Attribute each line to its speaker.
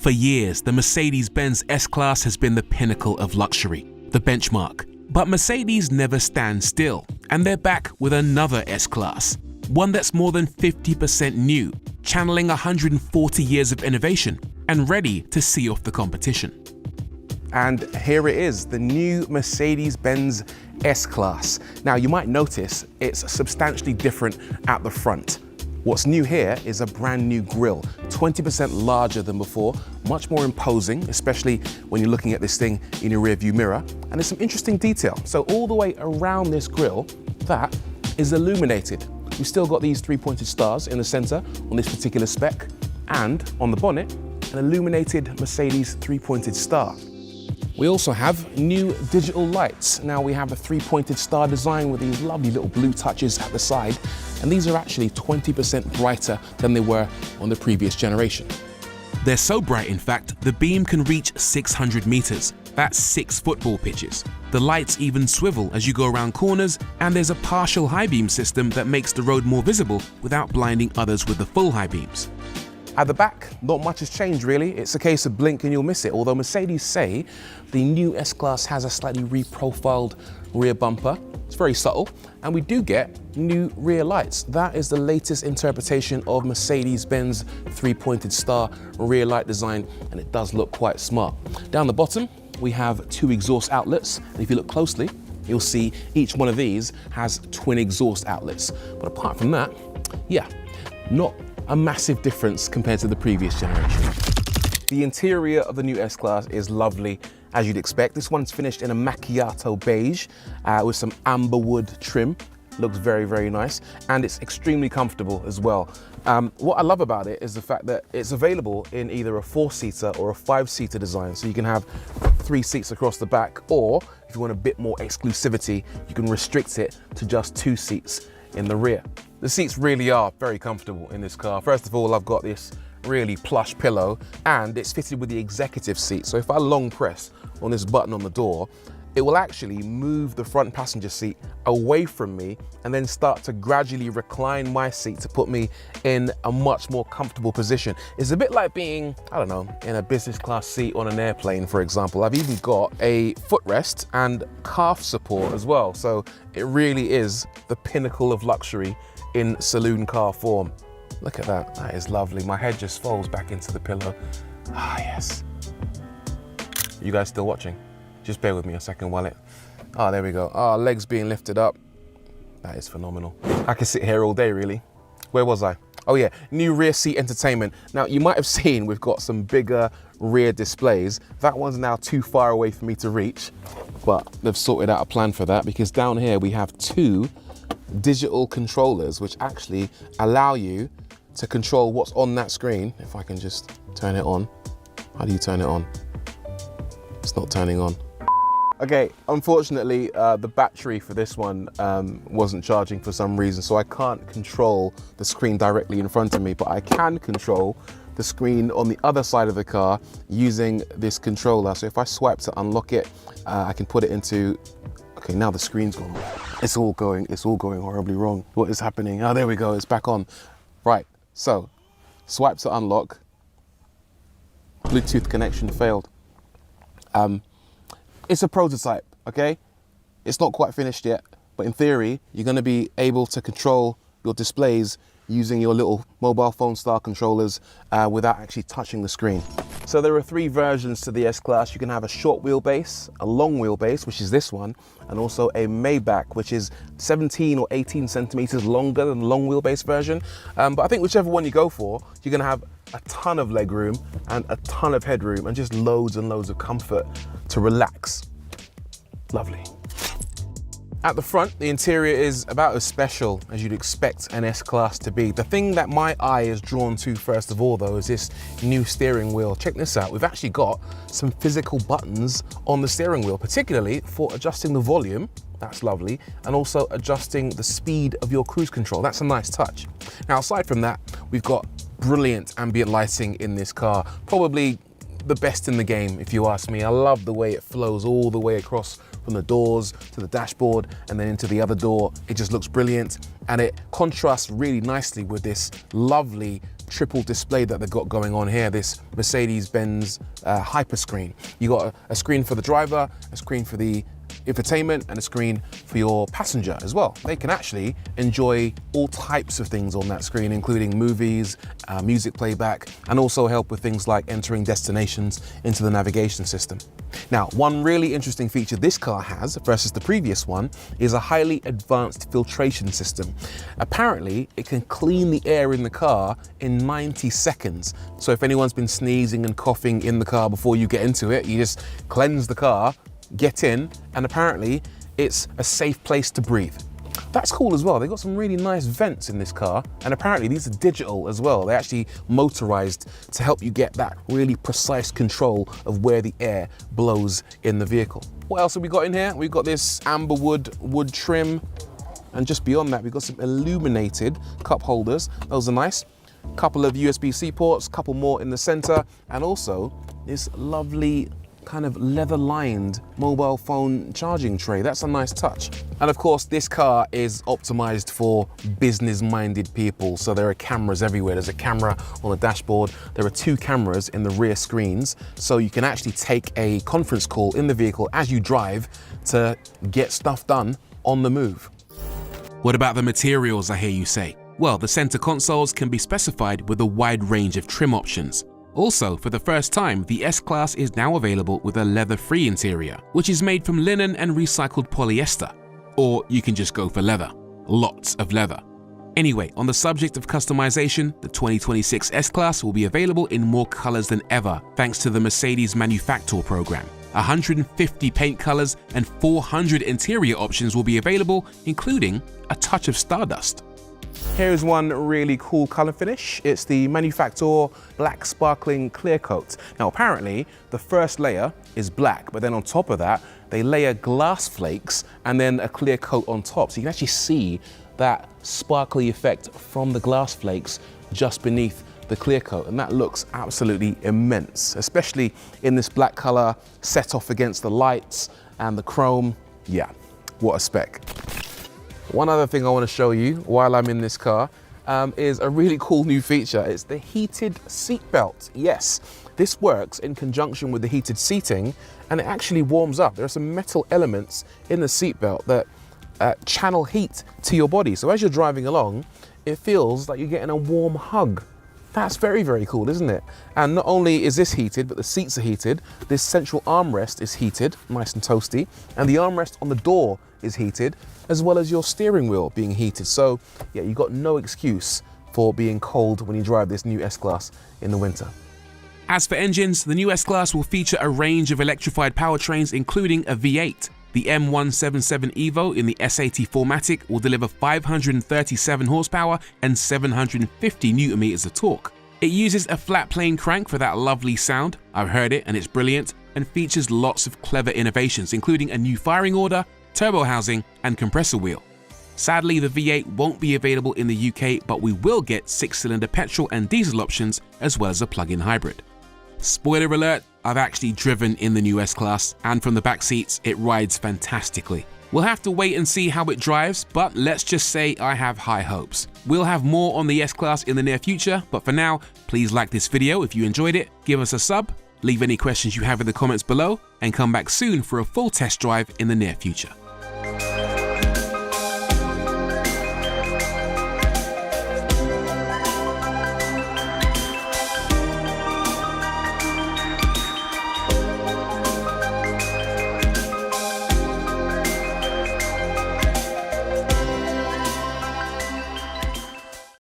Speaker 1: For years, the Mercedes-Benz S-Class has been the pinnacle of luxury, the benchmark. But Mercedes never stands still, and they're back with another S-Class, one that's more than 50% new, channeling 140 years of innovation, and ready to see off the competition.
Speaker 2: And here it is, the new Mercedes-Benz S-Class. Now you might notice it's substantially different at the front. What's new here is a brand new grille, 20% larger than before, much more imposing, especially when you're looking at this thing in your rear view mirror. And there's some interesting detail. So all the way around this grille, that is illuminated. We've still got these 3-pointed stars in the center on this particular spec, and on the bonnet, an illuminated Mercedes 3-pointed star. We also have new digital lights. Now we have a 3-pointed star design with these lovely little blue touches at the side, and these are actually 20% brighter than they were on the previous generation.
Speaker 1: They're so bright, in fact, the beam can reach 600 meters. That's 6 football pitches. The lights even swivel as you go around corners, and there's a partial high beam system that makes the road more visible without blinding others with the full high beams.
Speaker 2: At the back, not much has changed really. It's a case of blink and you'll miss it. Although Mercedes say the new S-Class has a slightly reprofiled rear bumper. It's very subtle. And we do get new rear lights. That is the latest interpretation of Mercedes-Benz 3-pointed star rear light design, and it does look quite smart. Down the bottom, we have 2 exhaust outlets. And if you look closely, you'll see each one of these has twin exhaust outlets. But apart from that, yeah, not a massive difference compared to the previous generation. The interior of the new S-Class is lovely, as you'd expect. This one's finished in a macchiato beige with some amber wood trim. Looks very, very nice, and it's extremely comfortable as well. What I love about it is the fact that it's available in either a 4-seater or a 5-seater design. So you can have 3 seats across the back, or if you want a bit more exclusivity, you can restrict it to just 2 seats in the rear. The seats really are very comfortable in this car. First of all, I've got this really plush pillow, and it's fitted with the executive seat. So if I long press on this button on the door, it will actually move the front passenger seat away from me and then start to gradually recline my seat to put me in a much more comfortable position. It's a bit like being, I don't know, in a business class seat on an airplane, for example. I've even got a footrest and calf support as well. So it really is the pinnacle of luxury in saloon car form. Look at that, that is lovely. My head just folds back into the pillow. Ah, yes. You guys still watching? Just bear with me a second while it, there we go. Legs being lifted up. That is phenomenal. I could sit here all day really. Where was I? Oh yeah, new rear seat entertainment. Now you might have seen we've got some bigger rear displays. That one's now too far away for me to reach, but they've sorted out a plan for that, because down here we have 2 digital controllers which actually allow you to control what's on that screen. If I can just turn it on. How do you turn it on? It's not turning on. Okay, unfortunately, the battery for this one wasn't charging for some reason, so I can't control the screen directly in front of me, but I can control the screen on the other side of the car using this controller. So if I swipe to unlock it, I can put it into, okay, now the screen's gone. It's all going horribly wrong. What is happening? Oh, there we go, it's back on. Right, so swipe to unlock. Bluetooth connection failed. It's a prototype, okay? It's not quite finished yet, but in theory, you're gonna be able to control your displays using your little mobile phone style controllers without actually touching the screen. So there are 3 versions to the S-Class. You can have a short wheelbase, a long wheelbase, which is this one, and also a Maybach, which is 17 or 18 centimeters longer than the long wheelbase version. But I think whichever one you go for, you're gonna have a ton of legroom and a ton of headroom and just loads and loads of comfort to relax. Lovely. At the front, the interior is about as special as you'd expect an S-Class to be. The thing that my eye is drawn to first of all though is this new steering wheel. Check this out, we've actually got some physical buttons on the steering wheel, particularly for adjusting the volume, that's lovely, and also adjusting the speed of your cruise control. That's a nice touch. Now aside from that, we've got brilliant ambient lighting in this car, probably the best in the game if you ask me. I love the way it flows all the way across from the doors to the dashboard and then into the other door. It just looks brilliant, and it contrasts really nicely with this lovely triple display that they've got going on here, this Mercedes-Benz hyper screen. You got a screen for the driver, a screen for the infotainment, and a screen for your passenger as well. They can actually enjoy all types of things on that screen, including movies, music playback, and also help with things like entering destinations into the navigation system. Now, one really interesting feature this car has versus the previous one is a highly advanced filtration system. Apparently, it can clean the air in the car in 90 seconds. So if anyone's been sneezing and coughing in the car before you get into it, you just cleanse the car, get in, and apparently it's a safe place to breathe. That's cool as well. They've got some really nice vents in this car, and apparently these are digital as well. They're actually motorized to help you get that really precise control of where the air blows in the vehicle. What else have we got in here? We've got this amber wood trim, and just beyond that, we've got some illuminated cup holders. Those are nice. Couple of USB-C ports, couple more in the center, and also this lovely kind of leather-lined mobile phone charging tray. That's a nice touch. And of course, this car is optimized for business-minded people. So there are cameras everywhere. There's a camera on the dashboard. There are 2 cameras in the rear screens. So you can actually take a conference call in the vehicle as you drive to get stuff done on the move.
Speaker 1: What about the materials, I hear you say? Well, the center consoles can be specified with a wide range of trim options. Also, for the first time, the S-Class is now available with a leather-free interior, which is made from linen and recycled polyester. Or you can just go for leather. Lots of leather. Anyway, on the subject of customization, the 2026 S-Class will be available in more colors than ever thanks to the Mercedes Manufacture program. 150 paint colors and 400 interior options will be available, including a touch of stardust.
Speaker 2: Here's one really cool color finish. It's the Manufacture Black Sparkling Clear Coat. Now apparently the first layer is black, but then on top of that, they layer glass flakes and then a clear coat on top. So you can actually see that sparkly effect from the glass flakes just beneath the clear coat, and that looks absolutely immense, especially in this black color set off against the lights and the chrome. Yeah, what a spec. One other thing I want to show you while I'm in this car is a really cool new feature. It's the heated seat belt. Yes, this works in conjunction with the heated seating, and it actually warms up. There are some metal elements in the seat belt that channel heat to your body. So as you're driving along, it feels like you're getting a warm hug. That's very, very cool, isn't it? And not only is this heated, but the seats are heated. This central armrest is heated, nice and toasty, and the armrest on the door is heated, as well as your steering wheel being heated. So yeah, you've got no excuse for being cold when you drive this new S-Class in the winter.
Speaker 1: As for engines, the new S-Class will feature a range of electrified powertrains, including a V8. The M177 Evo in the S80 4MATIC will deliver 537 horsepower and 750 Nm of torque. It uses a flat plane crank for that lovely sound. I've heard it and it's brilliant, and features lots of clever innovations, including a new firing order, turbo housing, and compressor wheel. Sadly, the V8 won't be available in the UK, but we will get 6-cylinder petrol and diesel options, as well as a plug-in hybrid. Spoiler alert, I've actually driven in the new S-Class, and from the back seats, it rides fantastically. We'll have to wait and see how it drives, but let's just say I have high hopes. We'll have more on the S-Class in the near future, but for now, please like this video if you enjoyed it, give us a sub, leave any questions you have in the comments below, and come back soon for a full test drive in the near future.